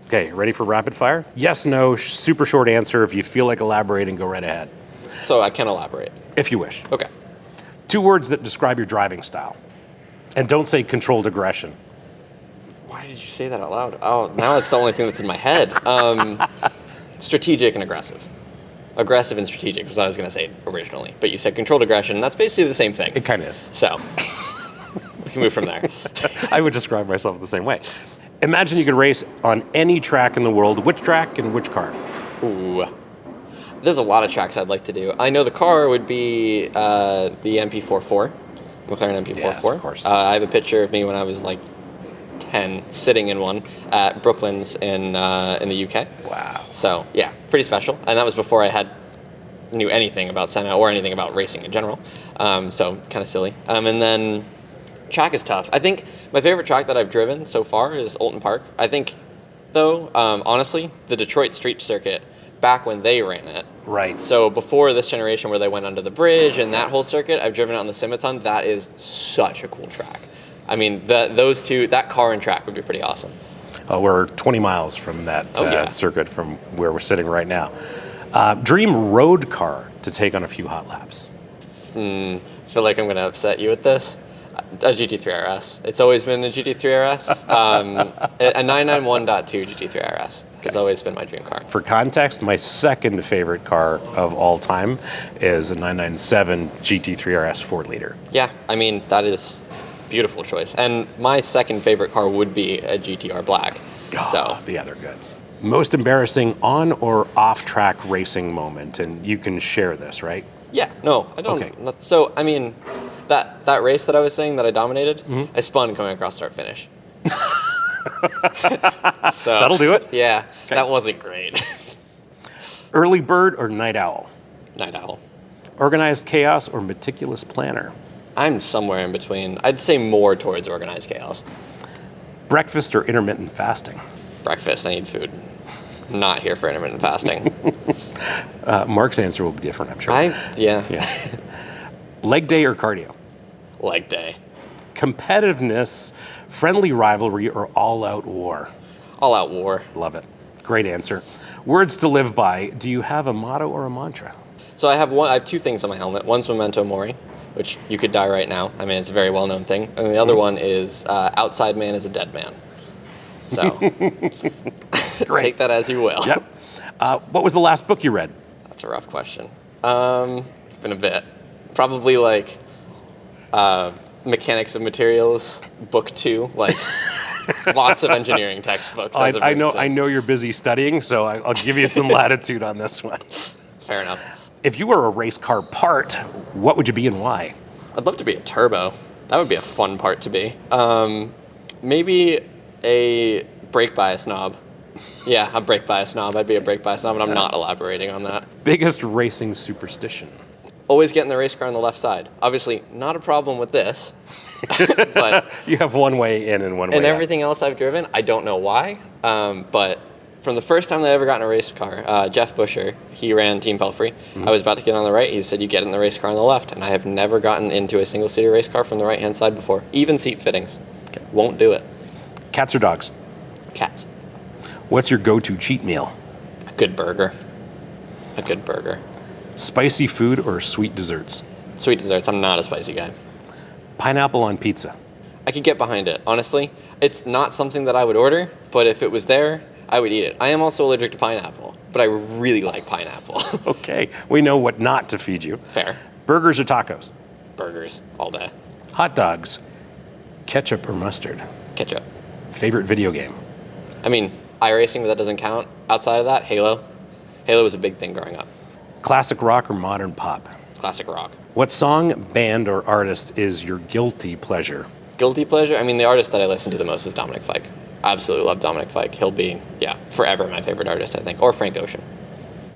Okay, ready for rapid fire? Yes, no, super short answer. If you feel like elaborating, go right ahead. So I can elaborate. If you wish. Okay. 2 words that describe your driving style. And don't say controlled aggression. Why did you say that out loud? Oh, now it's the only thing that's in my head. Strategic and aggressive. Aggressive and strategic was what I was going to say originally. But you said controlled aggression, and that's basically the same thing. It kind of is. So, we can move from there. I would describe myself the same way. Imagine you could race on any track in the world. Which track and which car? Ooh. There's a lot of tracks I'd like to do. I know the car would be the MP44, McLaren MP44. Yes, of course. I have a picture of me when I was like 10, sitting in one at Brooklands in the UK. Wow. So yeah, pretty special. And that was before I knew anything about Senna or anything about racing in general. So kind of silly. And then track is tough. I think my favorite track that I've driven so far is Oulton Park. I think, though, honestly, the Detroit Street Circuit, back when they ran it. Right. So before this generation where they went under the bridge and that whole circuit, I've driven it on the Cimaton. That is such a cool track. I mean, those two, that car and track would be pretty awesome. We're 20 miles from that circuit from where we're sitting right now. Dream road car to take on a few hot laps. I feel like I'm going to upset you with this. A GT3 RS. It's always been a GT3 RS. A 991.2 GT3 RS. It's always been my dream car. For context, my second favorite car of all time is a 997 GT3 RS 4-liter. Yeah, I mean, that is a beautiful choice. And my second favorite car would be a GTR Black. Yeah, they're good. Most embarrassing on or off-track racing moment, and you can share this, right? Yeah, no, I don't. Okay. So, I mean, that race that I was saying that I dominated, I spun coming across start finish. So That'll do it? Yeah, Okay. That wasn't great. Early bird or night owl? Night owl. Organized chaos or meticulous planner? I'm somewhere in between. I'd say more towards organized chaos. Breakfast or intermittent fasting? Breakfast, I need food. Not here for intermittent fasting. Mark's answer will be different, I'm sure. Yeah. Leg day or cardio? Leg day. Competitiveness, friendly rivalry, or all-out war? All out war. Love it. Great answer. Words to live by. Do you have a motto or a mantra? So I have 2 things on my helmet. One's Memento Mori, which you could die right now. I mean, it's a very well-known thing. And the other one is outside man is a dead man. So take that as you will. Yep. What was the last book you read? That's a rough question. It's been a bit. Probably like Mechanics of Materials, book 2, like lots of engineering textbooks. I know you're busy studying, so I'll give you some latitude on this one. Fair enough. If you were a race car part, what would you be and why? I'd love to be a turbo. That would be a fun part to be. Maybe a brake bias knob. Yeah, a brake bias knob. I'd be a brake bias knob, and I'm not elaborating on that. Biggest racing superstition? Always get in the race car on the left side. Obviously, not a problem with this, but You have one way in and one way and out. everything else I've driven, I don't know why, but from the first time that I ever got in a race car, Jeff Busher, he ran Team Pelfrey. I was about to get on the right. He said, you get in the race car on the left, and I have never gotten into a single-seater race car from the right-hand side before, even seat fittings. Okay. Won't do it. Cats or dogs? Cats. What's your go-to cheat meal? A good burger. A good burger. Spicy food or sweet desserts? Sweet desserts, I'm not a spicy guy. Pineapple on pizza? I could get behind it, honestly. It's not something that I would order, but if it was there, I would eat it. I am also allergic to pineapple, but I really like pineapple. Okay, we know what not to feed you. Fair. Burgers or tacos? Burgers, all day. Hot dogs? Ketchup or mustard? Ketchup. Favorite video game? I mean, iRacing, but that doesn't count. Outside of that, Halo. Halo was a big thing growing up. Classic rock or modern pop? Classic rock. What song, band, or artist is your guilty pleasure? Guilty pleasure? I mean, the artist that I listen to the most is Dominic Fike. I absolutely love Dominic Fike. He'll be, forever my favorite artist, I think. Or Frank Ocean.